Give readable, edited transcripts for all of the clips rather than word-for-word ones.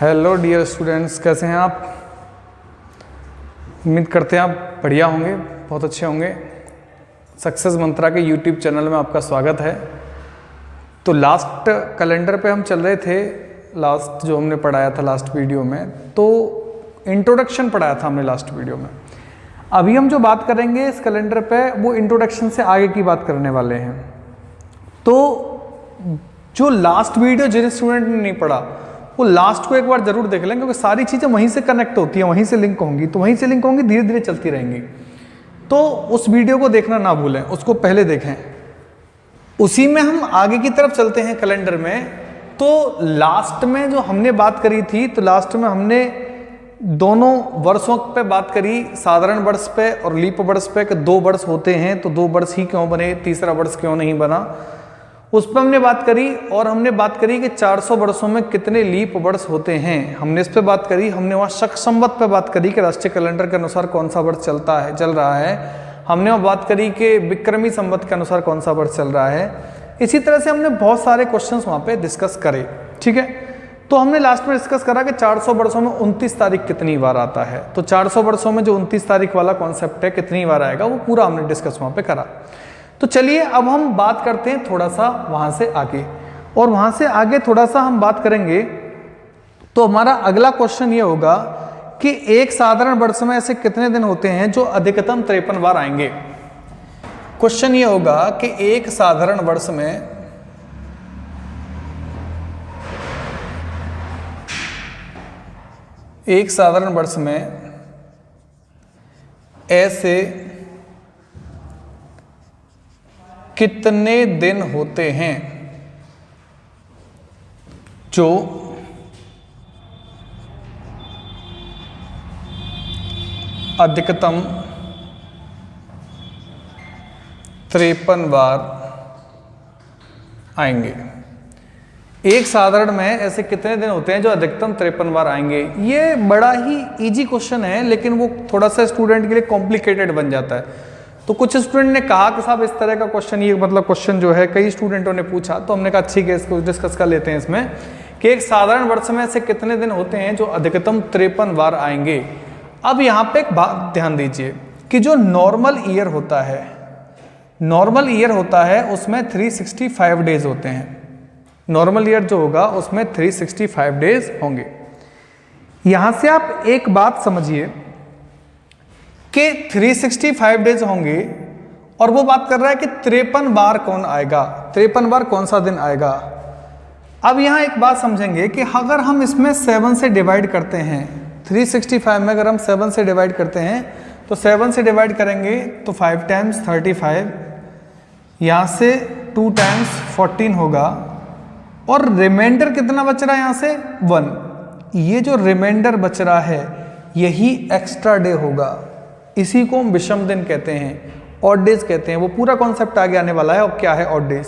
Hello dear students, कैसे हैं आप? उम्मीद करते हैं आप बढ़िया होंगे, बहुत अच्छे होंगे। सक्सेस मंत्रा के यूट्यूब चैनल में आपका स्वागत है। तो लास्ट कैलेंडर पे हम चल रहे थे, लास्ट जो हमने पढ़ाया था लास्ट वीडियो में, तो इंट्रोडक्शन पढ़ाया था हमने लास्ट वीडियो में। अभी हम जो बात करेंगे इस कैलेंडर पे वो इंट्रोडक्शन से आगे की बात करने वाले हैं। तो जो लास्ट वीडियो जिन स्टूडेंट ने नहीं पढ़ा वो लास्ट को एक बार जरूर देख लें, क्योंकि सारी चीज़ें वहीं से कनेक्ट होती हैं, वहीं से लिंक होंगी, तो वहीं से लिंक होंगी, धीरे धीरे चलती रहेंगी। तो उस वीडियो को देखना ना भूलें, उसको पहले देखें, उसी में हम आगे की तरफ चलते हैं कैलेंडर में। तो लास्ट में जो हमने बात करी थी, तो लास्ट में हमने दोनों वर्षों पे बात करी, साधारण वर्ष पे और लीप वर्ष पे, कि 2 वर्ष होते हैं तो 2 वर्ष ही क्यों बने, तीसरा वर्ष क्यों नहीं बना, उस पर हमने बात करी। और हमने बात करी कि 400 वर्षों में कितने लीप वर्ष होते हैं, हमने इस पे बात करी। हमने वहाँ शक संवत पे बात करी कि राष्ट्रीय कैलेंडर के अनुसार कौन सा वर्ष चल रहा है। हमने वहाँ बात करी कि विक्रमी संवत के अनुसार कौन सा वर्ष चल रहा है। इसी तरह से हमने बहुत सारे क्वेश्चंस वहाँ पे डिस्कस करे, ठीक है। तो हमने लास्ट में डिस्कस करा कि 400 वर्षों में 29 तारीख कितनी बार आता है। तो 400 वर्षों में जो 29 तारीख वाला कॉन्सेप्ट है, कितनी बार आएगा, वो पूरा हमने डिस्कस वहाँ पे करा। तो चलिए अब हम बात करते हैं थोड़ा सा वहाँ से आगे, और वहाँ से आगे थोड़ा सा हम बात करेंगे। तो हमारा अगला क्वेश्चन ये होगा कि एक साधारण वर्ष में ऐसे कितने दिन होते हैं जो अधिकतम 53 बार आएंगे। क्वेश्चन ये होगा कि एक साधारण वर्ष में ऐसे कितने दिन होते हैं जो अधिकतम 53 बार आएंगे। एक साधारण में ऐसे कितने दिन होते हैं जो अधिकतम 53 बार आएंगे। ये बड़ा ही इजी क्वेश्चन है, लेकिन वो थोड़ा सा स्टूडेंट के लिए कॉम्प्लिकेटेड बन जाता है। तो कुछ स्टूडेंट ने कहा कि साहब इस तरह का क्वेश्चन, ये मतलब क्वेश्चन जो है कई स्टूडेंटों ने पूछा, तो हमने कहा ठीक है, इसको डिस्कस कर लेते हैं इसमें कि एक साधारण वर्ष में ऐसे कितने दिन होते हैं जो अधिकतम 53 बार आएंगे। अब यहाँ पे एक बात ध्यान दीजिए कि जो नॉर्मल ईयर होता है उसमें 365 डेज होते हैं। नॉर्मल ईयर जो होगा उसमें 365 डेज होंगे। यहां से आप एक बात समझिए कि 365 डेज होंगे, और वो बात कर रहा है कि 53 बार कौन आएगा, 53 बार कौन सा दिन आएगा। अब यहां एक बात समझेंगे कि अगर हम इसमें 7 से डिवाइड करते हैं, 365 में अगर हम 7 से डिवाइड करते हैं, तो 7 से डिवाइड करेंगे तो 5 टाइम्स 35, यहां से 2 टाइम्स 14 होगा, और रिमाइंडर कितना बच रहा है यहां से 1। ये जो रिमाइंडर बच रहा है यही एक्स्ट्रा डे होगा, इसी को हम विषम दिन कहते हैं, ऑड डेज कहते हैं। वो पूरा कॉन्सेप्ट आगे आने वाला है, अब क्या है ऑड डेज,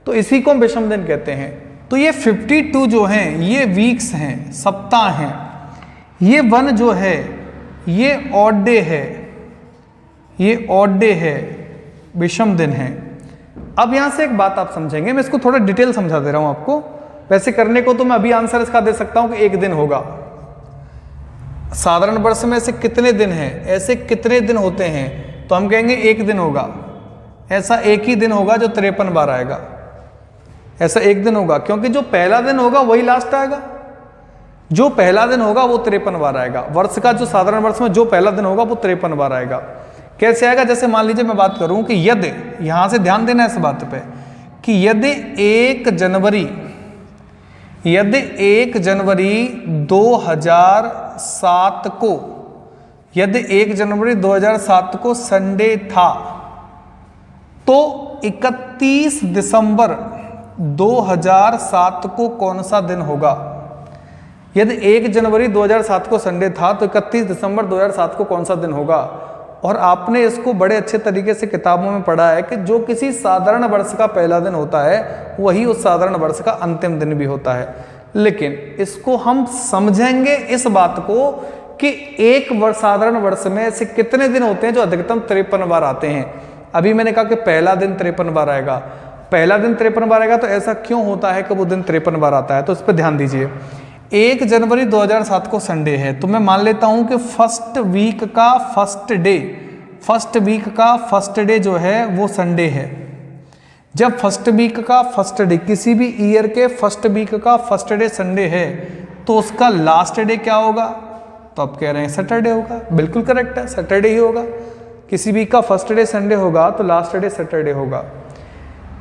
तो इसी को हम विषम दिन कहते हैं। तो ये 52 जो हैं ये वीक्स हैं, सप्ताह हैं। ये 1 जो है ये ऑड डे है, ये ऑड डे है, विषम दिन है। अब यहां से एक बात आप समझेंगे, मैं इसको थोड़ा डिटेल समझा दे रहा हूं आपको। वैसे करने को तो मैं अभी आंसर इसका दे सकता हूं कि 1 दिन होगा। साधारण वर्ष में ऐसे कितने दिन हैं, ऐसे कितने दिन होते हैं, तो हम कहेंगे 1 दिन होगा। ऐसा एक ही दिन होगा जो 53 बार आएगा, ऐसा 1 दिन होगा, क्योंकि जो पहला दिन होगा वही लास्ट आएगा। जो पहला दिन होगा वो 53 बार आएगा। वर्ष का जो साधारण वर्ष में जो पहला दिन होगा वो 53 बार आएगा। कैसे आएगा? जैसे मान लीजिए मैं बात करूं कि यदि, यहां से ध्यान देना इस बात पे, कि यदि 1 जनवरी 2007 को, यदि 1 जनवरी 2007 को संडे था, तो 31 दिसंबर 2007 को कौन सा दिन होगा। यदि 1 जनवरी 2007 को संडे था तो 31 दिसंबर 2007 को कौन सा दिन होगा। और आपने इसको बड़े अच्छे तरीके से किताबों में पढ़ा है कि जो किसी साधारण वर्ष का पहला दिन होता है वही उस साधारण वर्ष का अंतिम दिन भी होता है। लेकिन इसको हम समझेंगे इस बात को कि एक साधारण वर्ष में ऐसे कितने दिन होते हैं जो अधिकतम 53 बार आते हैं। अभी मैंने कहा कि पहला दिन 53 बार आएगा, पहला दिन 53 बार आएगा, तो ऐसा क्यों होता है कि वो दिन 53 बार आता है? तो इस पर ध्यान दीजिए। 1 जनवरी 2007 को संडे है, तो मैं मान लेता हूं कि फर्स्ट वीक का फर्स्ट डे जो है वो संडे है। जब फर्स्ट वीक का फर्स्ट डे, किसी भी ईयर के फर्स्ट वीक का फर्स्ट डे संडे है, तो उसका लास्ट डे क्या होगा? तो आप कह रहे हैं सैटरडे होगा। बिल्कुल करेक्ट है, सैटरडे ही होगा। किसी वीक का फर्स्ट डे संडे होगा तो लास्ट डे सैटरडे होगा।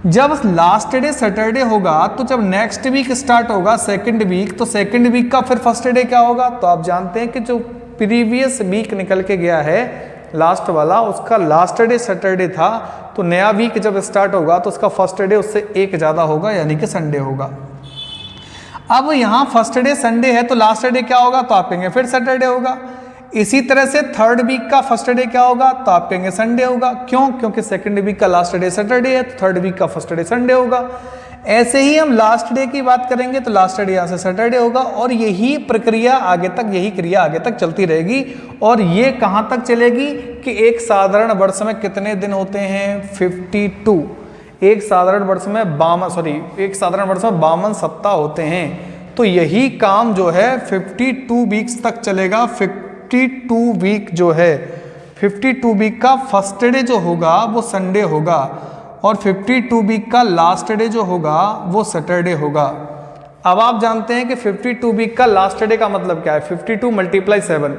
जब लास्ट डे सैटरडे होगा तो जब नेक्स्ट वीक स्टार्ट होगा सेकंड वीक, तो सेकंड वीक का फिर फर्स्ट डे क्या होगा? तो आप जानते हैं कि जो प्रीवियस वीक निकल के गया है लास्ट वाला, उसका लास्ट डे सैटरडे था, तो नया वीक जब स्टार्ट होगा तो उसका फर्स्ट डे उससे एक ज़्यादा होगा, यानी कि संडे होगा। अब यहाँ फर्स्ट डे संडे है तो लास्ट डे क्या होगा? तो आप कहेंगे फिर सैटरडे होगा। इसी तरह से थर्ड वीक का फर्स्ट डे क्या होगा? तो आप कहेंगे संडे होगा। क्यों? क्योंकि सेकंड वीक का लास्ट डे सैटरडे है, तो थर्ड वीक का फर्स्ट डे संडे होगा। ऐसे ही हम लास्ट डे की बात करेंगे तो लास्ट डे यहाँ से सैटरडे होगा, और यही प्रक्रिया आगे तक, यही क्रिया आगे तक चलती रहेगी। और ये कहाँ तक चलेगी कि एक साधारण वर्ष में कितने दिन होते हैं? 52। एक साधारण वर्ष में 52 सप्ताह होते हैं। तो यही काम जो है 52 वीक्स तक चलेगा। 52 वीक जो है, 52 वीक का फर्स्ट डे जो होगा वो संडे होगा, और 52 वीक का लास्ट डे जो होगा वो सैटरडे होगा। अब आप जानते हैं कि 52 वीक का लास्ट डे का मतलब क्या है? 52 × 7।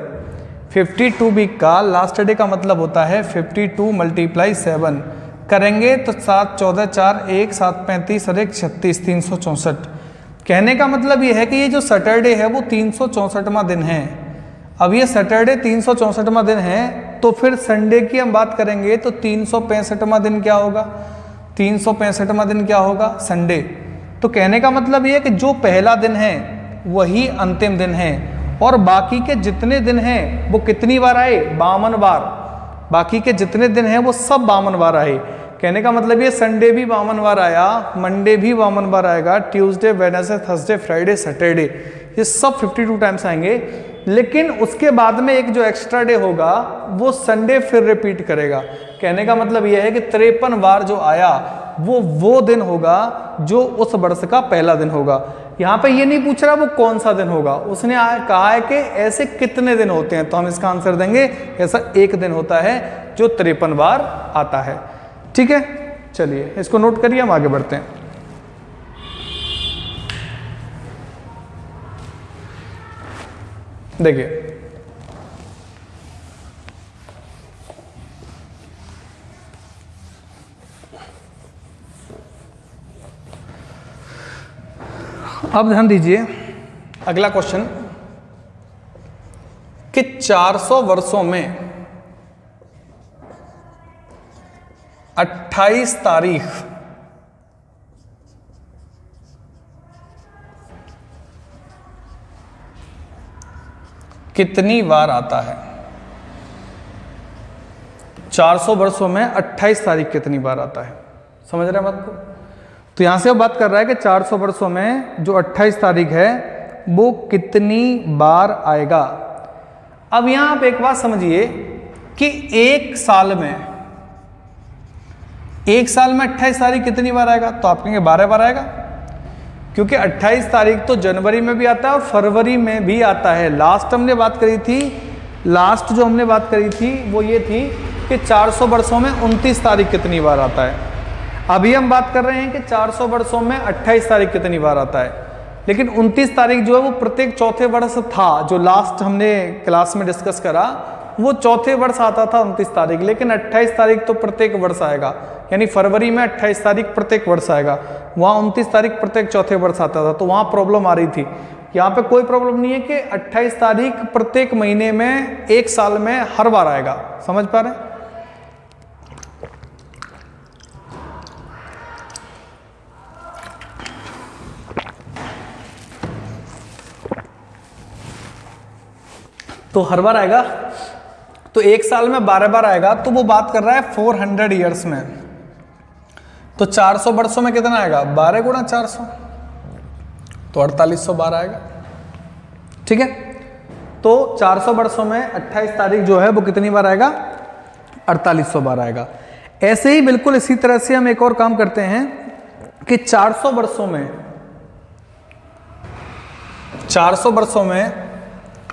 52 वीक का लास्ट डे का मतलब होता है 52 × 7 करेंगे तो 7, 14, 4, 1, 7, 35 और 1, 36, 364। कहने का मतलब ये है कि ये जो सैटरडे है वो 364वां दिन है। अब ये सैटरडे 364वां दिन है, तो फिर संडे की हम बात करेंगे तो 365वां दिन क्या होगा? 365वां दिन क्या होगा? संडे। तो कहने का मतलब ये है कि जो पहला दिन है वही अंतिम दिन है, और बाकी के जितने दिन हैं वो कितनी बार आए? 52 बार। बाकी के जितने दिन हैं वो सब 52 बार आए। कहने का मतलब ये संडे भी 52 बार आया, मंडे भी 52 बार आएगा, Tuesday, Wednesday, Thursday, Friday, Saturday, ये सब 52 टाइम्स आएंगे। लेकिन उसके बाद में एक जो एक्स्ट्रा डे होगा वो संडे फिर रिपीट करेगा। कहने का मतलब यह है कि 53 बार जो आया वो दिन होगा जो उस वर्ष का पहला दिन होगा। यहाँ पे ये नहीं पूछ रहा वो कौन सा दिन होगा, उसने कहा है कि ऐसे कितने दिन होते हैं, तो हम इसका आंसर देंगे ऐसा एक दिन होता है जो 53 बार आता है। ठीक है, चलिए इसको नोट करिए, हम आगे बढ़ते हैं। देखिए अब ध्यान दीजिए अगला क्वेश्चन कि 400 वर्षों में 28 तारीख कितनी बार आता है? 400 वर्षों में 28 तारीख कितनी बार आता है? समझ रहे हैं बात को? तो यहां से वो बात कर रहा है कि 400 वर्षों में जो 28 तारीख है वो कितनी बार आएगा। अब यहां आप एक बात समझिए कि एक साल में 28 तारीख कितनी बार आएगा? तो आप कहेंगे 12 बार आएगा, क्योंकि 28 तारीख तो जनवरी में भी आता है और फरवरी में भी आता है। लास्ट जो हमने बात करी थी वो ये थी कि 400 वर्षों में 29 तारीख कितनी बार आता है। अभी हम बात कर रहे हैं कि 400 वर्षों में 28 तारीख कितनी बार आता है, लेकिन 29 तारीख जो है वो प्रत्येक चौथे वर्ष था। जो लास्ट हमने क्लास में डिस्कस करा वो चौथे वर्ष आता था 29 तारीख, लेकिन 28 तारीख तो प्रत्येक वर्ष आएगा, यानी फरवरी में 28 तारीख प्रत्येक वर्ष आएगा। वहाँ 29 तारीख प्रत्येक चौथे वर्ष आता था, तो वहाँ प्रॉब्लम आ रही थी। यहाँ पे कोई प्रॉब्लम नहीं है कि 28 तारीख प्रत्येक महीने में एक साल में हर बार आएगा। समझ पा रहे हैं? तो हर बार आएगा, तो एक साल में 12 बार आएगा, तो वो बात कर रहा है 400 ईयर्स में। तो 400 वर्षों में कितना आएगा? 12 × 400, तो 4800 बार आएगा। ठीक है, तो 400 वर्षों में 28 तारीख जो है वो कितनी बार आएगा? 4800 बार आएगा। ऐसे ही बिल्कुल इसी तरह से हम एक और काम करते हैं कि 400 वर्षों में 400 वर्षों में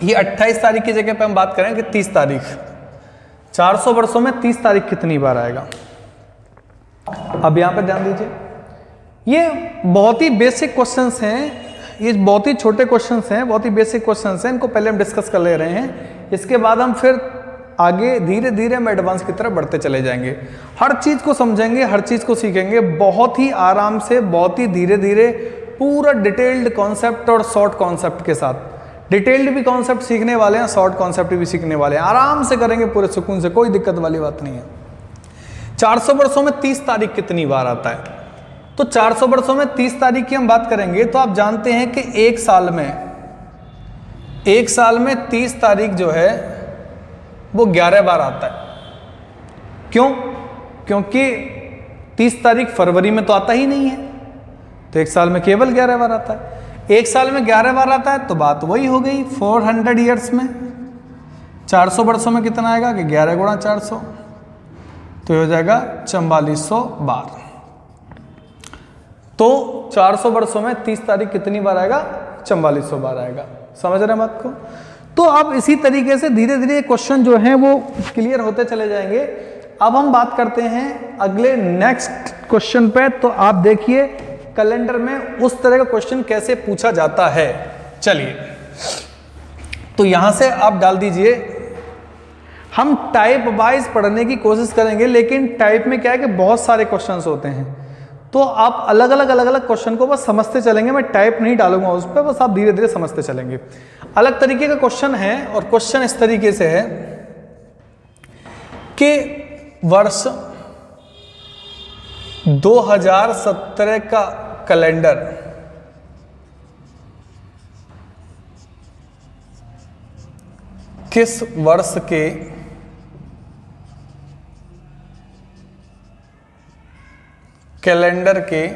ये 28 तारीख की जगह पे हम बात करें कि 30 तारीख, 400 वर्षों में 30 तारीख कितनी बार आएगा। अब यहां पर ध्यान दीजिए, ये बहुत ही बेसिक क्वेश्चंस हैं, ये बहुत ही छोटे क्वेश्चंस हैं, बहुत ही बेसिक क्वेश्चंस हैं, इनको पहले हम डिस्कस कर ले रहे हैं। इसके बाद हम फिर आगे धीरे धीरे हम एडवांस की तरफ बढ़ते चले जाएंगे, हर चीज़ को समझेंगे, हर चीज़ को सीखेंगे, बहुत ही आराम से, बहुत ही धीरे धीरे, पूरा डिटेल्ड कॉन्सेप्ट और शॉर्ट कॉन्सेप्ट के साथ। डिटेल्ड भी कॉन्सेप्ट सीखने वाले हैं, शॉर्ट कॉन्सेप्ट भी सीखने वाले हैं, आराम से करेंगे पूरे सुकून से, कोई दिक्कत वाली बात नहीं है। 400 वर्षों में 30 तारीख कितनी बार आता है, तो 400 वर्षों में 30 तारीख की हम बात करेंगे तो आप जानते हैं कि एक साल में 30 तारीख जो है वो 11 बार आता है। क्यों? क्योंकि 30 तारीख फरवरी में तो आता ही नहीं है, तो एक साल में केवल 11 बार आता है। एक साल में 11 बार आता है तो बात वही हो गई 400 ईयर्स में। 400 वर्षों में कितना आएगा कि 11 गुणा 400, तो हो जाएगा 4400 बार। तो 400 वर्षों में 30 तारीख कितनी बार आएगा, 4400 बार आएगा। समझ रहे हैं बात को? तो अब इसी तरीके से धीरे धीरे क्वेश्चन जो हैं वो क्लियर होते चले जाएंगे। अब हम बात करते हैं अगले नेक्स्ट क्वेश्चन पे। तो आप देखिए कैलेंडर में उस तरह का क्वेश्चन कैसे पूछा जाता है। चलिए, तो यहां से आप डाल दीजिए, हम टाइप वाइज पढ़ने की कोशिश करेंगे, लेकिन टाइप में क्या है कि बहुत सारे क्वेश्चंस होते हैं, तो आप अलग अलग क्वेश्चन को बस समझते चलेंगे। मैं टाइप नहीं डालूंगा उस पर, बस आप धीरे धीरे समझते चलेंगे। अलग तरीके का क्वेश्चन है, और क्वेश्चन इस तरीके से है कि वर्ष 2017 का कैलेंडर किस वर्ष के कैलेंडर के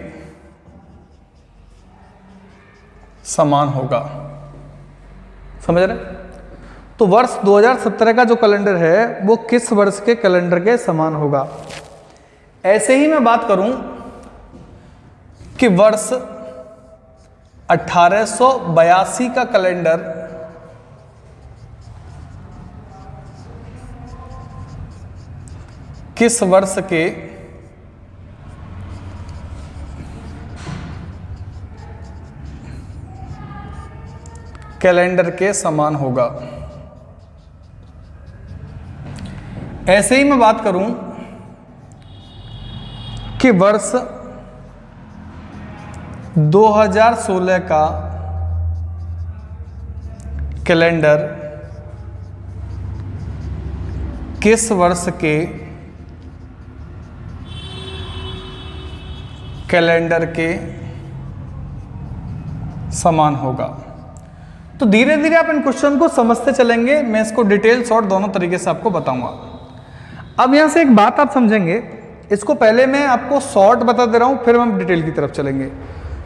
समान होगा। समझ रहे? तो वर्ष 2017 का जो कैलेंडर है वो किस वर्ष के कैलेंडर के समान होगा। ऐसे ही मैं बात करूं कि वर्ष 1882 का कैलेंडर किस वर्ष के कैलेंडर के समान होगा। ऐसे ही मैं बात करूं कि वर्ष 2016 का कैलेंडर किस वर्ष के कैलेंडर के समान होगा। तो धीरे धीरे आप इन क्वेश्चन को समझते चलेंगे, मैं इसको डिटेल शॉर्ट दोनों तरीके से आपको बताऊंगा। अब यहां से एक बात आप समझेंगे, इसको पहले मैं आपको शॉर्ट बता दे रहा हूं, फिर हम डिटेल की तरफ चलेंगे।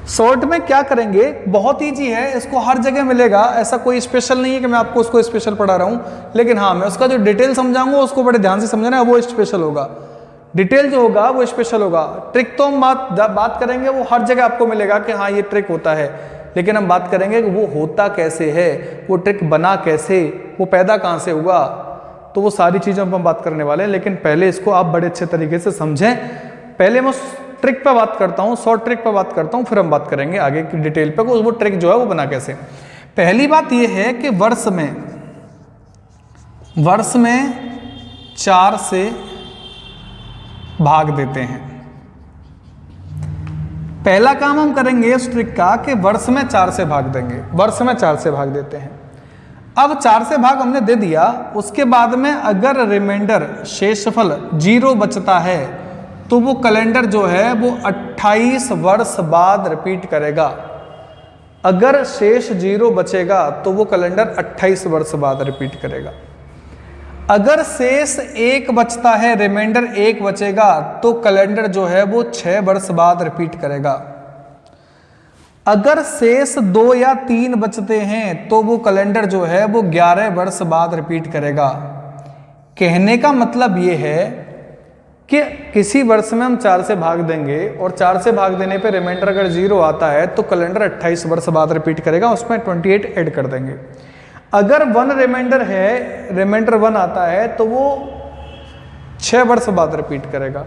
शॉर्ट में क्या करेंगे, बहुत ईजी है, इसको हर जगह मिलेगा, ऐसा कोई स्पेशल नहीं है कि मैं आपको उसको स्पेशल पढ़ा रहा हूं, लेकिन हाँ मैं उसका जो डिटेल समझाऊंगा उसको बड़े ध्यान से समझना है, वो स्पेशल होगा। डिटेल जो होगा वो स्पेशल होगा। ट्रिक तो हम बात करेंगे, वो हर जगह आपको मिलेगा कि हाँ ये ट्रिक होता है, लेकिन हम बात करेंगे कि वो होता कैसे है, वो ट्रिक बना कैसे, वो पैदा कहाँ से हुआ, तो वो सारी चीज़ों पर हम बात करने वाले हैं। लेकिन पहले इसको आप बड़े अच्छे तरीके से समझें। पहले मैं ट्रिक पे बात करता हूँ, शॉर्ट ट्रिक पे बात करता हूँ, फिर हम बात करेंगे आगे की डिटेल पे वो ट्रिक जो है वो बना कैसे। पहली बात ये है कि वर्ष में 4 से भाग देते हैं। पहला काम हम करेंगे उस ट्रिक का कि वर्ष में 4 से भाग देंगे, वर्ष में 4 से भाग देते हैं। अब 4 से भाग हमने दे दिया, उसके बाद में अगर रिमाइंडर शेषफल 0 बचता है तो वो कैलेंडर जो है वो 28 वर्ष बाद रिपीट करेगा। अगर शेष 0 बचेगा तो वो कैलेंडर 28 वर्ष बाद रिपीट करेगा। अगर शेष 1 बचता है, रिमाइंडर 1 बचेगा, तो कैलेंडर जो है वो 6 वर्ष बाद रिपीट करेगा। अगर शेष 2 या 3 बचते हैं तो वो कैलेंडर जो है वो 11 वर्ष बाद रिपीट करेगा। कहने का मतलब ये है कि किसी वर्ष में हम 4 से भाग देंगे और 4 से भाग देने पे रिमाइंडर अगर 0 आता है तो कैलेंडर 28 वर्ष बाद रिपीट करेगा, उसमें 28 ऐड कर देंगे। अगर 1 रिमाइंडर है, रिमाइंडर 1 आता है तो वो 6 वर्ष बाद रिपीट करेगा।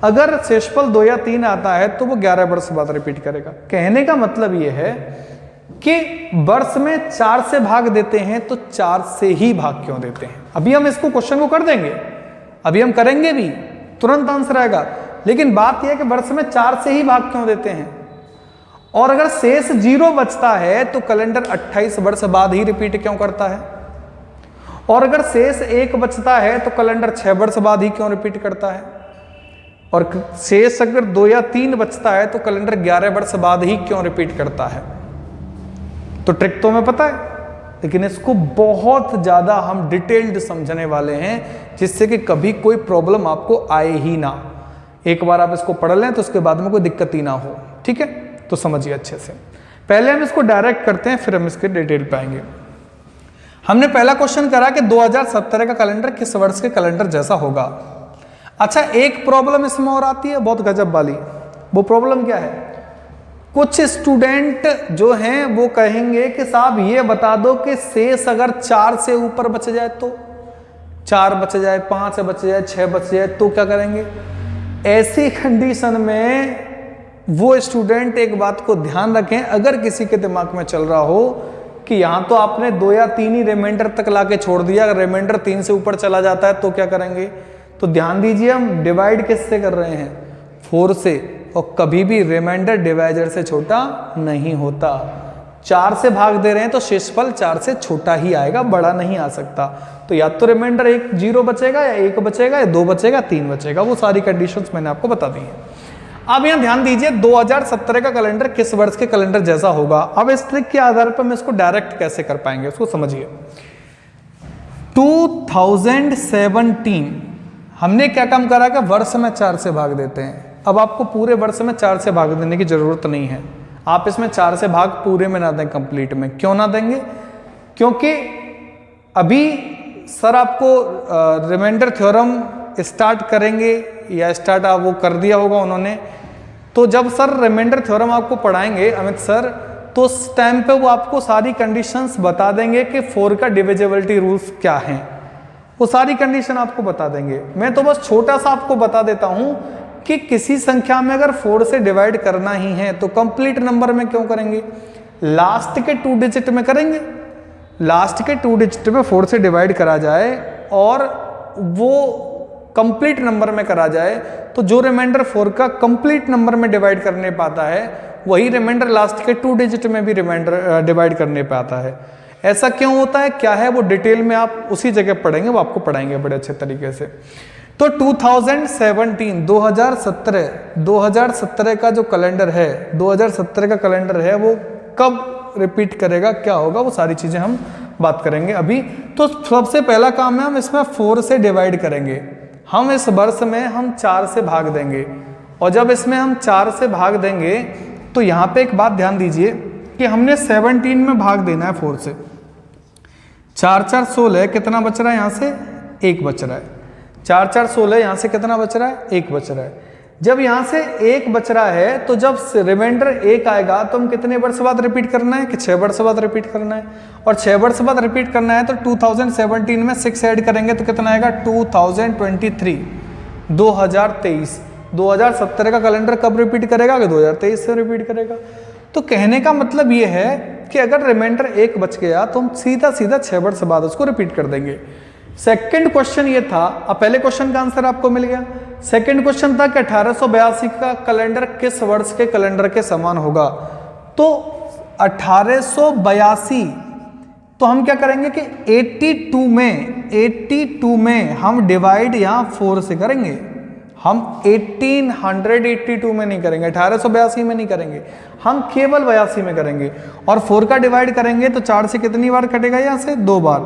अगर शेषफल 2 या 3 आता है तो वो 11 वर्ष बाद रिपीट करेगा। कहने का मतलब ये है कि वर्ष में 4 से भाग देते हैं तो 4 से ही भाग क्यों देते हैं। अभी हम इसको क्वेश्चन को कर देंगे, अभी हम करेंगे भी, तुरंत आंसर आएगा। लेकिन बात यह है कि वर्ष में 4 से ही भाग क्यों देते हैं। और अगर शेष 0 बचता है तो कैलेंडर 28 वर्ष बाद ही रिपीट क्यों करता है। और अगर शेष 1 बचता है तो कैलेंडर 6 वर्ष बाद ही क्यों रिपीट करता है। और शेष अगर 2 या 3 बचता है तो कैलेंडर 11 वर्ष बाद ही क्यों रिपीट करता है। तो ट्रिक तो हमें पता है, लेकिन इसको बहुत ज़्यादा हम डिटेल्ड समझने वाले हैं जिससे कि कभी कोई प्रॉब्लम आपको आए ही ना। एक बार आप इसको पढ़ लें तो उसके बाद में कोई दिक्कत ही ना हो। ठीक है, तो समझिए अच्छे से। पहले हम इसको डायरेक्ट करते हैं, फिर हम इसके डिटेल पे आएंगे। हमने पहला क्वेश्चन करा कि 2017 का कैलेंडर किस वर्ष के कैलेंडर जैसा होगा। अच्छा, एक प्रॉब्लम इसमें और आती है बहुत गजब वाली। वो प्रॉब्लम क्या है, कुछ स्टूडेंट जो हैं वो कहेंगे कि साहब ये बता दो कि शेष अगर 4 से ऊपर बच जाए तो, 4 बच जाए, 5 बच जाए, 6 बच जाए तो क्या करेंगे। ऐसी कंडीशन में वो स्टूडेंट एक बात को ध्यान रखें, अगर किसी के दिमाग में चल रहा हो कि यहाँ तो आपने 2 या 3 ही रिमाइंडर तक लाके छोड़ दिया, अगर रिमाइंडर 3 से ऊपर चला जाता है तो क्या करेंगे। तो ध्यान दीजिए, हम डिवाइड किससे कर रहे हैं, 4 से। और कभी भी रिमाइंडर डिवाइजर से छोटा नहीं होता। 4 से भाग दे रहे हैं तो शेषफल 4 से छोटा ही आएगा, बड़ा नहीं आ सकता। तो या तो रिमाइंडर 1 0 बचेगा, या 1 बचेगा, या 2 बचेगा, 3 बचेगा। वो सारी कंडीशंस मैंने आपको बता दी हैं। अब यहाँ ध्यान दीजिए, 2017 का कैलेंडर किस वर्ष के कैलेंडर जैसा होगा। अब इस ट्रिक के आधार पर हम इसको डायरेक्ट कैसे कर पाएंगे, उसको समझिए। 2017 हमने क्या काम करा कि वर्ष में 4 से भाग देते हैं। अब आपको पूरे वर्ष में 4 से भाग देने की जरूरत नहीं है। आप इसमें 4 से भाग पूरे में ना दें, कंप्लीट में। क्यों ना देंगे, क्योंकि अभी सर आपको रिमाइंडर थ्योरम स्टार्ट करेंगे, या स्टार्ट आप वो कर दिया होगा उन्होंने। तो जब सर रिमाइंडर थ्योरम आपको पढ़ाएंगे अमित सर, तो उस टाइम पे वो आपको सारी कंडीशंस बता देंगे कि 4 का डिविजिबिलिटी रूल्स क्या हैं। वो सारी कंडीशन आपको बता देंगे। मैं तो बस छोटा सा आपको बता देता हूं कि किसी संख्या में अगर 4 से डिवाइड करना ही है तो कंप्लीट नंबर में क्यों करेंगे, लास्ट के 2 डिजिट में करेंगे। लास्ट के 2 डिजिट में 4 से डिवाइड करा जाए और वो कंप्लीट नंबर में करा जाए, तो जो रिमाइंडर 4 का कंप्लीट नंबर में डिवाइड करने पाता है वही रिमाइंडर लास्ट के 2 डिजिट में भी रिमाइंडर डिवाइड करने पाता है। ऐसा क्यों होता है, क्या है, वो डिटेल में आप उसी जगह पढ़ेंगे, वो आपको पढ़ाएंगे बड़े अच्छे तरीके से। तो 2017 का जो कैलेंडर है, 2017 का कैलेंडर है, वो कब रिपीट करेगा, क्या होगा, वो सारी चीजें हम बात करेंगे अभी। तो सबसे पहला काम है, हम इसमें 4 से डिवाइड करेंगे। हम इस वर्ष में हम 4 से भाग देंगे, और जब इसमें हम 4 से भाग देंगे तो यहाँ पे एक बात ध्यान दीजिए कि हमने 17 में भाग देना है 4 से। 4 4 16, कितना बच रहा है यहाँ से, 1 बच रहा है। 4 4 16, यहाँ से कितना बच रहा है, 1 बच रहा है। जब यहाँ से 1 बच रहा है तो जब रिमाइंडर 1 आएगा तो हम कितने वर्ष बाद रिपीट करना है, कि 6 वर्ष बाद रिपीट करना है। और 6 वर्ष बाद रिपीट करना है तो 2017 में 6 ऐड करेंगे तो कितना आएगा, 2023, 2023। 2017 का कैलेंडर कब रिपीट करेगा, कि 2023 से रिपीट करेगा। तो कहने का मतलब ये है कि अगर रिमाइंडर 1 बच गया तो हम सीधा सीधा 6 वर्ष बाद उसको रिपीट कर देंगे। सेकंड क्वेश्चन ये था, अब पहले क्वेश्चन का आंसर आपको मिल गया। सेकंड क्वेश्चन था कि 1882 का कैलेंडर किस वर्ष के कैलेंडर के समान होगा। तो 1882, तो हम क्या करेंगे कि 82 में हम डिवाइड यहाँ 4 से करेंगे। हम 1882 में नहीं करेंगे, 1882 में नहीं करेंगे, हम केवल 82 में करेंगे। और 4 का डिवाइड करेंगे तो 4 से कितनी बार कटेगा, यहाँ से 2 बार।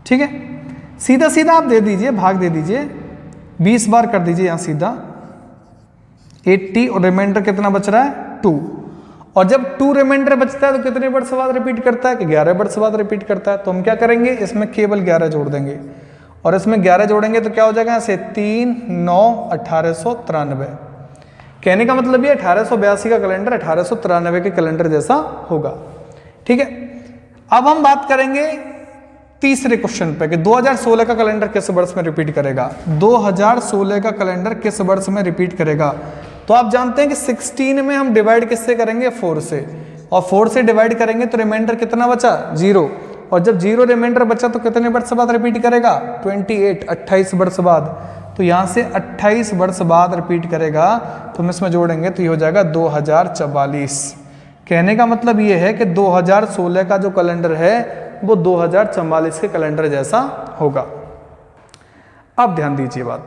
ठीक है, सीधा सीधा आप दे दीजिए, भाग दे दीजिए, 20 बार कर दीजिए यहाँ सीधा। 80 और रिमाइंडर कितना बच रहा है, 2। और जब 2 रिमाइंडर बचता है तो कितने वर्ष बाद रिपीट करता है, कि 11 वर्ष बाद रिपीट करता है। तो हम क्या करेंगे, इसमें केवल 11 जोड़ देंगे। और इसमें 11 जोड़ेंगे तो क्या हो जाएगा, यहाँ से 3 9 1893। कहने का मतलब ये 1882 का कैलेंडर 1893 के कैलेंडर जैसा होगा। ठीक है, अब हम बात करेंगे तीसरे क्वेश्चन पे कि 2016 का कैलेंडर किस वर्ष में रिपीट करेगा। 2016 का कैलेंडर किस वर्ष में रिपीट करेगा। तो आप जानते हैं कि 16 में हम डिवाइड किससे करेंगे, 4 से, और 4 से डिवाइड करेंगे तो रिमाइंडर कितना बचा, 0, और जब 0 रिमाइंडर बचा तो कितने वर्ष बाद रिपीट करेगा, 28 28 वर्ष बाद। तो यहाँ से 28 वर्ष बाद रिपीट करेगा, तो हम इसमें जोड़ेंगे तो ये हो जाएगा 2044। कहने का मतलब ये है कि 2016 का जो कैलेंडर है वो 2044 के कैलेंडर जैसा होगा। अब ध्यान दीजिए बात,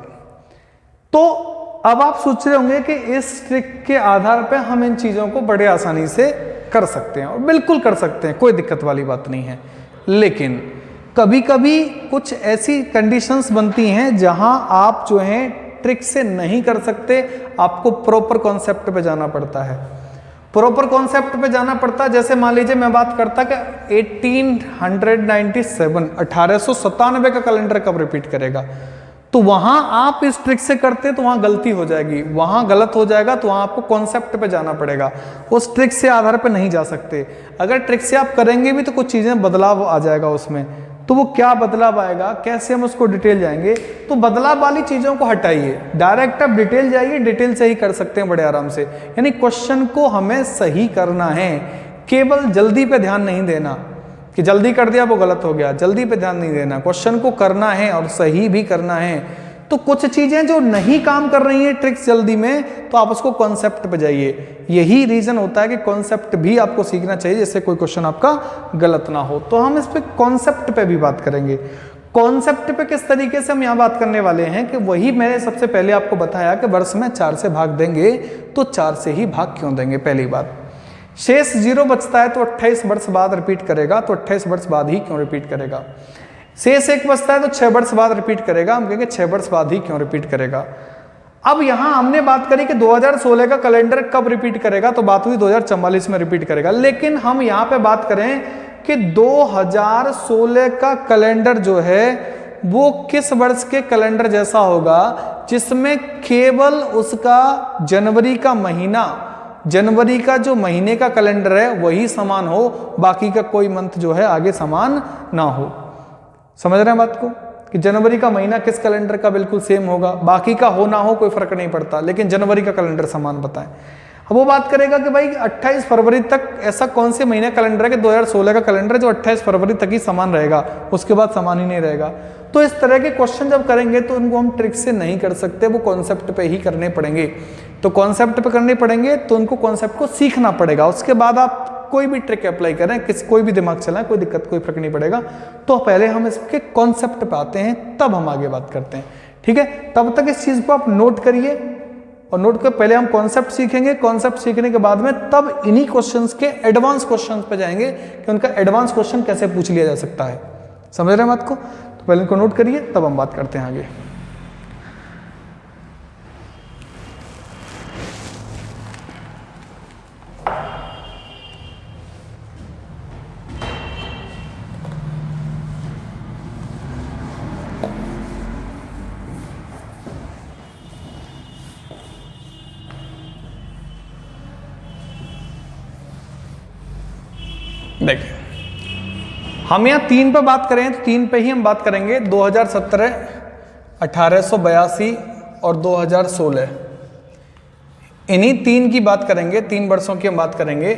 तो अब आप सोच रहे होंगे कि इस ट्रिक के आधार पर हम इन चीजों को बड़े आसानी से कर सकते हैं, और बिल्कुल कर सकते हैं, कोई दिक्कत वाली बात नहीं है। लेकिन कभी कभी कुछ ऐसी कंडीशंस बनती हैं जहां आप जो है ट्रिक से नहीं कर सकते, आपको प्रॉपर कॉन्सेप्ट पे जाना पड़ता है। प्रॉपर कॉन्सेप्ट पे जाना पड़ता है, जैसे मान लीजिए मैं बात करता कि 1897 का कैलेंडर कब रिपीट करेगा, तो वहां आप इस ट्रिक से करते तो वहां गलती हो जाएगी, वहां गलत हो जाएगा, तो वहां आपको कॉन्सेप्ट पे जाना पड़ेगा, उस ट्रिक से आधार पे नहीं जा सकते। अगर ट्रिक से आप करेंगे भी तो कुछ चीजें बदलाव आ जाएगा उसमें, तो वो क्या बदलाव आएगा, कैसे हम उसको डिटेल जाएंगे, तो बदलाव वाली चीजों को हटाइए, डायरेक्ट आप डिटेल जाइए, डिटेल से ही कर सकते हैं बड़े आराम से। यानी क्वेश्चन को हमें सही करना है, केवल जल्दी पे ध्यान नहीं देना कि जल्दी कर दिया वो गलत हो गया, जल्दी पे ध्यान नहीं देना, क्वेश्चन को करना है और सही भी करना है। तो कुछ चीजें जो नहीं काम कर रही हैं ट्रिक्स जल्दी में, तो आप उसको कॉन्सेप्ट पे जाइए। यही रीजन होता है कि कॉन्सेप्ट भी आपको सीखना चाहिए, जिससे कोई क्वेश्चन आपका गलत ना हो। तो हम इस पे कॉन्सेप्ट पे भी बात करेंगे। कॉन्सेप्ट पे किस तरीके से हम यहाँ बात करने वाले हैं कि वही मैंने सबसे पहले आपको बताया कि वर्ष में 4 से भाग देंगे, तो 4 से ही भाग क्यों देंगे, पहली बात। शेष 0 बचता है तो 28 वर्ष बाद रिपीट करेगा, तो 28 वर्ष बाद ही क्यों रिपीट करेगा। शेष 1 बचता है तो 6 वर्ष बाद रिपीट करेगा, हम कहेंगे 6 वर्ष बाद ही क्यों रिपीट करेगा। अब यहां हमने बात करी कि 2016 का कैलेंडर कब रिपीट करेगा, तो बात हुई 2044 में रिपीट करेगा। लेकिन हम यहां पे बात करें कि 2016 का कैलेंडर जो है वो किस वर्ष के कैलेंडर जैसा होगा, जिसमें केवल उसका जनवरी का महीना, जनवरी का जो महीने का कैलेंडर है वही समान हो, बाकी का कोई मंथ जो है आगे समान ना हो। समझ रहे हैं बात को, कि जनवरी का महीना किस कैलेंडर का बिल्कुल सेम होगा, बाकी का हो ना हो कोई फर्क नहीं पड़ता, लेकिन जनवरी का कैलेंडर समान बताएं। अब वो बात करेगा कि भाई 28 फरवरी तक ऐसा कौन से महीने कैलेंडर है कि 2016 का कैलेंडर जो 28 फरवरी तक ही समान रहेगा, उसके बाद समान ही नहीं रहेगा। तो इस तरह के क्वेश्चन जब करेंगे तो उनको हम ट्रिक से नहीं कर सकते, वो कॉन्सेप्ट पे ही करने पड़ेंगे। तो कॉन्सेप्ट पे करने पड़ेंगे तो उनको कॉन्सेप्ट को सीखना पड़ेगा, उसके बाद आप कोई भी ट्रिक अप्लाई करें, कोई भी दिमाग चलाएं, कोई दिक्कत कोई फर्क नहीं पड़ेगा। तो पहले हम इसके कॉन्सेप्ट पे आते हैं, तब हम आगे बात करते हैं। ठीक है, तब तक इस चीज को आप नोट करिए, और नोट कर पहले हम कॉन्सेप्ट सीखेंगे, कॉन्सेप्ट सीखने के बाद में तब इन्हीं क्वेश्चंस के एडवांस क्वेश्चंस पे जाएंगे कि उनका एडवांस क्वेश्चन कैसे पूछ लिया जा सकता है। समझ रहे हैं बात को, तो पहले इनको नोट करिए, तब हम बात करते हैं आगे। देखिए, हम यहाँ 3 पे बात करें तो 3 पे ही हम बात करेंगे, 2017, 1882 और 2016, इन्हीं 3 की बात करेंगे, 3 वर्षों की हम बात करेंगे।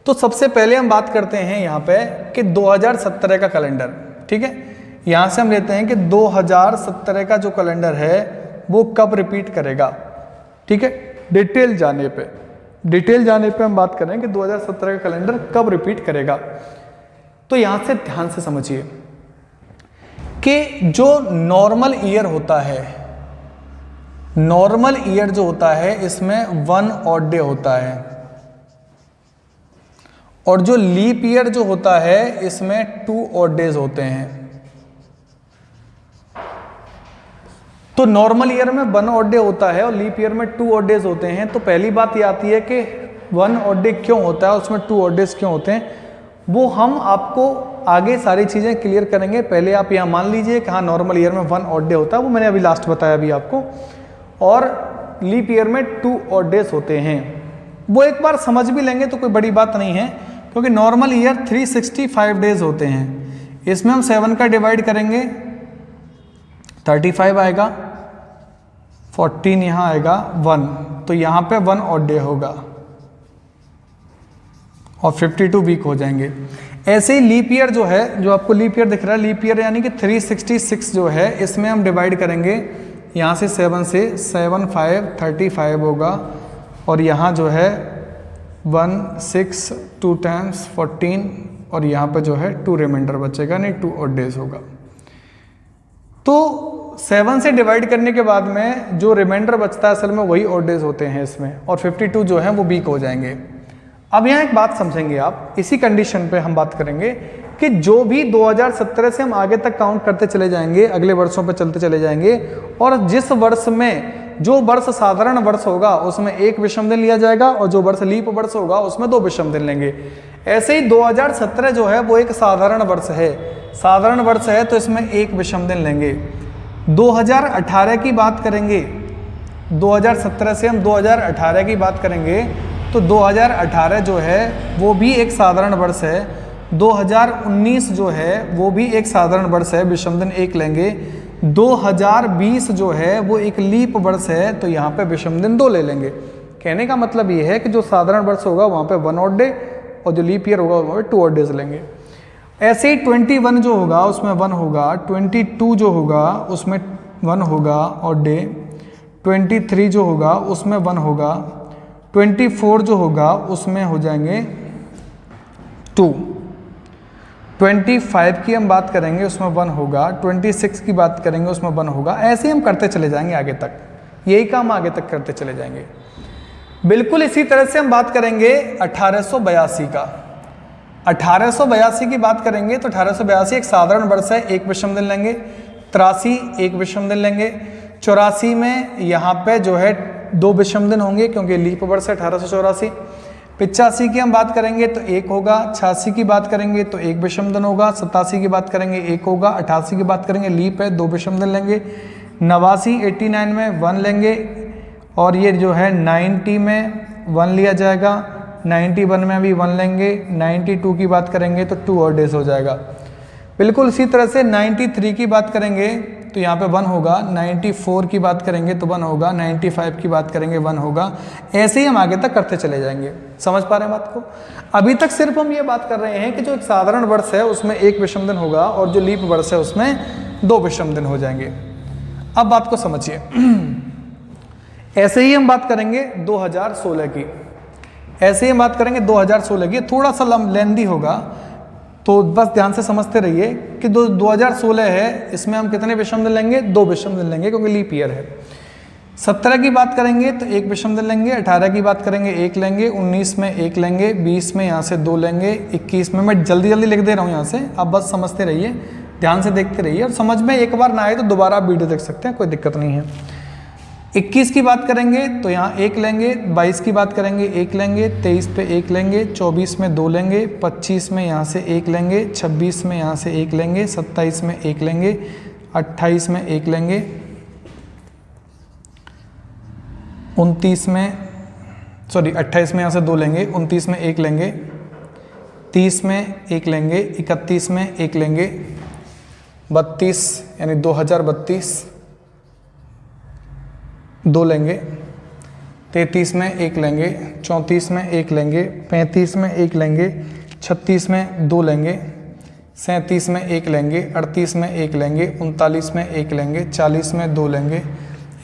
तो सबसे पहले हम बात करते हैं यहाँ पे कि 2017 का कैलेंडर। ठीक है, यहाँ से हम लेते हैं कि 2017 का जो कैलेंडर है वो कब रिपीट करेगा। ठीक है, डिटेल जाने पे हम बात करें कि 2017 का कैलेंडर कब रिपीट करेगा। तो यहां से ध्यान से समझिए कि जो नॉर्मल ईयर होता है, नॉर्मल ईयर जो होता है इसमें 1 ऑड डे होता है, और जो लीप ईयर जो होता है इसमें 2 ऑड डेज होते हैं। तो नॉर्मल ईयर में 1 ऑड डे होता है और लीप ईयर में 2 ऑड डेज होते हैं। तो पहली बात ये आती है कि 1 ऑड डे क्यों होता है, उसमें 2 ऑड डेज क्यों होते हैं। वो हम आपको आगे सारी चीज़ें क्लियर करेंगे। पहले आप यहाँ मान लीजिए कि हाँ नॉर्मल ईयर में 1 ऑड डे होता है, वो मैंने अभी लास्ट बताया अभी आपको, और लीप ईयर में 2 ऑड डेज होते हैं। वो एक बार समझ भी लेंगे तो कोई बड़ी बात नहीं है, क्योंकि नॉर्मल ईयर 365 डेज होते हैं। इसमें हम 7 का डिवाइड करेंगे, 35 आएगा, 14 यहाँ आएगा 1, तो यहाँ पे 1 ऑड डे होगा और 52 वीक हो जाएंगे। ऐसे ही लीप ईयर जो है, जो आपको लीप ईयर दिख रहा है, लीप ईयर यानी कि 366 जो है, इसमें हम डिवाइड करेंगे यहाँ से 7 से, 7 5 35 होगा, और यहाँ जो है 1 6 2 टाइम्स 14, और यहाँ पे जो है 2 रिमाइंडर बचेगा, नहीं 2 ऑड डेज होगा। तो 7 से डिवाइड करने के बाद में जो रिमाइंडर बचता है असल में वही ऑड डेज होते हैं इसमें, और 52 जो है वो वीक हो जाएंगे। अब यहाँ एक बात समझेंगे आप, इसी कंडीशन पे हम बात करेंगे कि जो भी 2017 से हम आगे तक काउंट करते चले जाएंगे, अगले वर्षों पे चलते चले जाएंगे, और जिस वर्ष में जो वर्ष साधारण वर्ष होगा उसमें 1 विषम दिन लिया जाएगा, और जो वर्ष लीप वर्ष होगा उसमें 2 विषम दिन लेंगे। ऐसे ही 2017 जो है वो एक साधारण वर्ष है, साधारण वर्ष है तो इसमें 1 विषम दिन लेंगे। 2018 की बात करेंगे, 2017 से हम 2018 की बात करेंगे, तो 2018 जो है वो भी एक साधारण वर्ष है। 2019 जो है वो भी एक साधारण वर्ष है, विषम दिन 1 लेंगे। 2020 जो है वो एक लीप वर्ष है, तो यहाँ पे विषम दिन 2 ले लेंगे। कहने का मतलब ये है कि जो साधारण वर्ष होगा वहाँ पे 1 ऑड डे, और जो लीप ईयर होगा वहाँ पे 2 ऑड डेज लेंगे। ऐसे ही 21 जो होगा उसमें 1 होगा, 22 जो होगा उसमें 1 होगा ऑड डे, 23 जो होगा उसमें 1 होगा, 24 जो होगा उसमें हो जाएंगे 2, 25 की हम बात करेंगे उसमें 1 होगा, 26 की बात करेंगे उसमें 1 होगा। ऐसे हम करते चले जाएंगे आगे तक, यही काम आगे तक करते चले जाएंगे। बिल्कुल इसी तरह से हम बात करेंगे 1882 का। 1882 की बात करेंगे तो 1882 एक साधारण वर्ष है, 1 विषम दिन लेंगे। 83 1 विषम दिन लेंगे। 84 में यहाँ पे जो है 2 विषम दिन होंगे क्योंकि लीप वर्ष है 1884। 85 की हम बात करेंगे तो 1 होगा। 86 की बात करेंगे तो 1 विषम दिन होगा। 87 की बात करेंगे 1 होगा। 88 की बात करेंगे लीप है 2 विषम दिन लेंगे। 89 89 में 1 लेंगे, और ये जो है 90 में 1 लिया जाएगा। 91 में भी 1 लेंगे। 92 की बात करेंगे तो 2 और डेज हो जाएगा। बिल्कुल इसी तरह से 93 की बात करेंगे तो यहाँ पे 1 होगा। 94 की बात करेंगे तो 1 होगा। 95 की बात करेंगे 1 होगा। ऐसे ही हम आगे तक करते चले जाएंगे। समझ पा रहे हैं बात को? अभी तक सिर्फ हम ये बात कर रहे हैं कि जो एक साधारण वर्ष है उसमें 1 विषम दिन होगा और जो लीप वर्ष है उसमें 2 विषम दिन हो जाएंगे। अब बात को समझिए। ऐसे ही हम बात करेंगे 2016 की। ऐसे ही हम बात करेंगे 2016 की। थोड़ा सा लेंदी होगा तो बस ध्यान से समझते रहिए कि 2016 है, इसमें हम कितने विषम दिन लेंगे? 2 विषम दिन लेंगे क्योंकि लीप ईयर है। 17 की बात करेंगे तो 1 विषम दिन लेंगे। 18 की बात करेंगे 1 लेंगे। 19 में 1 लेंगे। 20 में यहाँ से 2 लेंगे। 21 में मैं जल्दी जल्दी लिख दे रहा हूँ यहाँ से, आप बस समझते रहिए, ध्यान से देखते रहिए, और समझ में एक बार ना आए तो दोबारा आप वीडियो देख सकते हैं, कोई दिक्कत नहीं है। 21 की बात करेंगे तो यहाँ 1 लेंगे। 22 की बात करेंगे 1 लेंगे। 23 पे 1 लेंगे। 24 में 2 लेंगे। 25 में यहाँ से 1 लेंगे। 26 में यहाँ से 1 लेंगे। 27 में 1 लेंगे। 28 में 1 लेंगे। 29 में 28 में यहाँ से 2 लेंगे। 29 में 1 लेंगे। 30 में 1 लेंगे। 31 में 1 लेंगे। 32 यानी 2032 2 लेंगे। 33 में 1 लेंगे। 34 में 1 लेंगे। 35 में 1 लेंगे। 36 में 2 लेंगे। 37 में 1 लेंगे। 38 में 1 लेंगे। 39 में 1 लेंगे। 40 में 2 लेंगे।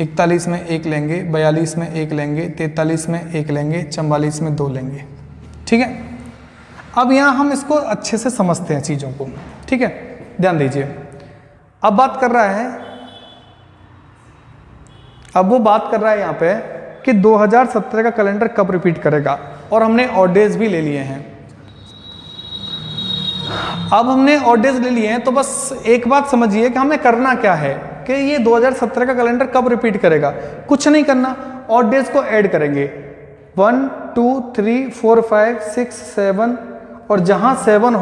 41 में 1 लेंगे। 42 में 1 लेंगे। 43 में 1 लेंगे। 44 में 2 लेंगे। ठीक है, अब यहाँ हम इसको अच्छे से समझते हैं चीज़ों को। ठीक है, ध्यान दीजिए। अब बात कर रहा है, अब वो बात कर रहा है यहाँ पे कि 2017 का कैलेंडर कब रिपीट करेगा, और हमने ऑड डेज भी ले लिए हैं। अब हमने ऑड डेज ले लिए हैं तो बस एक बात समझिए कि हमें करना क्या है कि ये 2017 का कैलेंडर कब रिपीट करेगा। कुछ नहीं करना, ऑड डेज को ऐड करेंगे। 1 2 3 4 5 6 7 और जहाँ 7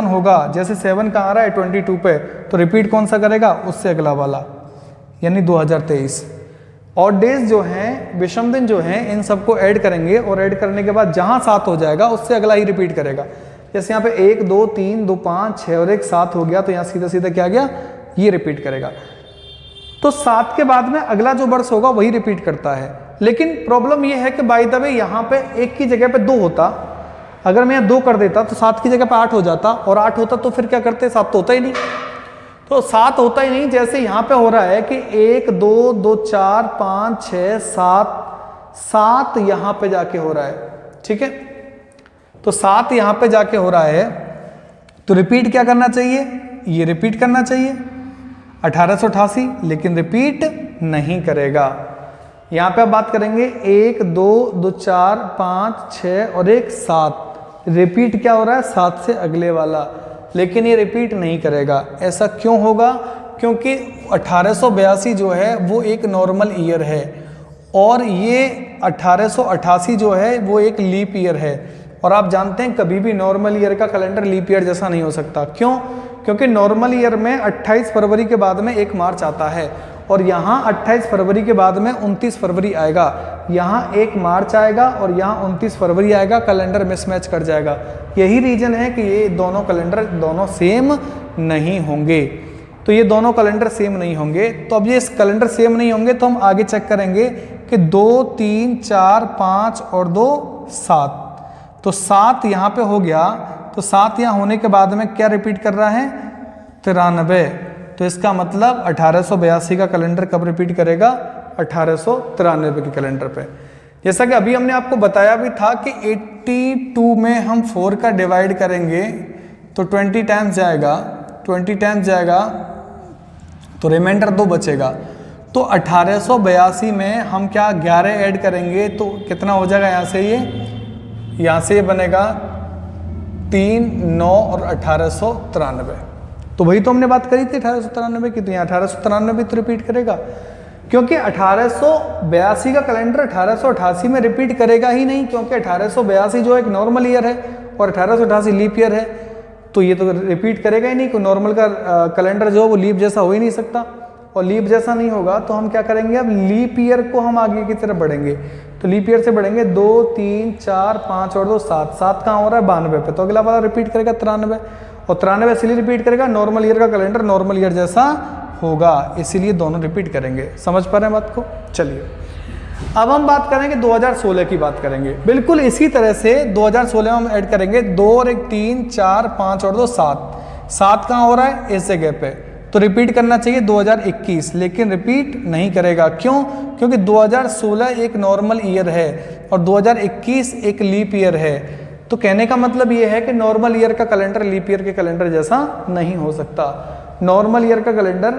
होगा, जैसे 7 कहाँ आ रहा है 22 पे, तो रिपीट कौन सा करेगा, उससे अगला वाला, यानी 2023। और डेज जो हैं, विषम दिन जो हैं, इन सबको ऐड करेंगे और ऐड करने के बाद जहाँ 7 हो जाएगा उससे अगला ही रिपीट करेगा। जैसे यहाँ पे 1 2 3 2 5 6 और 1 7 हो गया, तो यहाँ सीधा सीधा क्या गया, ये रिपीट करेगा। तो 7 के बाद में अगला जो वर्ष होगा वही रिपीट करता है। लेकिन प्रॉब्लम ये है कि बाय द वे यहाँ पे 1 की जगह पे 2 होता, अगर मैं यहाँ 2 कर देता तो 7 की जगह पे 8 हो जाता, और 8 होता तो फिर क्या करते, 7 तो होता ही नहीं, तो 7 होता ही नहीं। जैसे यहाँ पे हो रहा है कि 1 2 2 4 5 6 7 यहाँ पे जाके हो रहा है, ठीक है। तो 7 यहाँ पे जाके हो रहा है, तो रिपीट क्या करना चाहिए, ये रिपीट करना चाहिए 1888, लेकिन रिपीट नहीं करेगा। यहाँ पे आप बात करेंगे 1 2 2 4 5 6 और 1 7, रिपीट क्या हो रहा है, 7 से अगले वाला, लेकिन ये रिपीट नहीं करेगा। ऐसा क्यों होगा, क्योंकि 1882 जो है वो एक नॉर्मल ईयर है, और ये 1888 जो है वो एक लीप ईयर है। और आप जानते हैं कभी भी नॉर्मल ईयर का कैलेंडर लीप ईयर जैसा नहीं हो सकता। क्यों, क्योंकि नॉर्मल ईयर में 28 फरवरी के बाद में 1 मार्च आता है, और यहाँ 28 फरवरी के बाद में 29 फरवरी आएगा, यहाँ 1 मार्च आएगा और यहाँ 29 फरवरी आएगा, कैलेंडर मिसमैच कर जाएगा। यही रीज़न है कि ये दोनों कैलेंडर दोनों सेम नहीं होंगे। तो ये दोनों कैलेंडर सेम नहीं होंगे। तो अब ये इस कैलेंडर सेम नहीं होंगे तो हम आगे चेक करेंगे कि 2 3 4 5 और 2 7, तो 7 यहाँ पे हो गया, तो 7 यहाँ होने के बाद में क्या रिपीट कर रहा है, 93। तो इसका मतलब 1882 का कैलेंडर कब रिपीट करेगा, 1893 के कैलेंडर पे। जैसा कि अभी हमने आपको बताया भी था कि 82 में हम 4 का डिवाइड करेंगे तो 20 टाइम्स जाएगा, 20 टाइम्स जाएगा तो रिमाइंडर 2 बचेगा। तो 1882 में हम क्या 11 ऐड करेंगे तो कितना हो जाएगा, यहाँ से ये बनेगा 3 9 और 1893। तो वही तो हमने बात करी थी 1893 की, तो यहाँ 1893 तो रिपीट करेगा, क्योंकि 1882 का कैलेंडर 1888 में रिपीट करेगा ही नहीं, क्योंकि 1882 जो एक नॉर्मल ईयर है और 1888 लीप ईयर है, तो ये तो रिपीट करेगा ही नहीं। कोई नॉर्मल का कैलेंडर जो वो लीप जैसा हो ही नहीं सकता, और लीप जैसा नहीं होगा तो हम क्या करेंगे, अब लीप ईयर को हम आगे की तरफ बढ़ेंगे। तो लीप ईयर से बढ़ेंगे 2 3 4 5 और 2 7, 7 कहाँ हो रहा है 92 पे, तो अगला वाला रिपीट करेगा 93, और 93 इसलिए रिपीट करेगा, नॉर्मल ईयर का कैलेंडर नॉर्मल ईयर जैसा होगा, इसीलिए दोनों रिपीट करेंगे। समझ पा रहे हैं बात को। चलिए अब हम बात करेंगे 2016 की बात करेंगे। बिल्कुल इसी तरह से 2016 में हम ऐड करेंगे 2 और 1 3 4 5 और 2 7, 7 कहाँ हो रहा है इस जगह पे, तो रिपीट करना चाहिए 2021, लेकिन रिपीट नहीं करेगा। क्यों, क्योंकि 2016 एक नॉर्मल ईयर है और 2021 एक लीप ईयर है। तो कहने का मतलब ये है कि नॉर्मल ईयर का कैलेंडर लीप ईयर के कैलेंडर जैसा नहीं हो सकता। नॉर्मल ईयर का कैलेंडर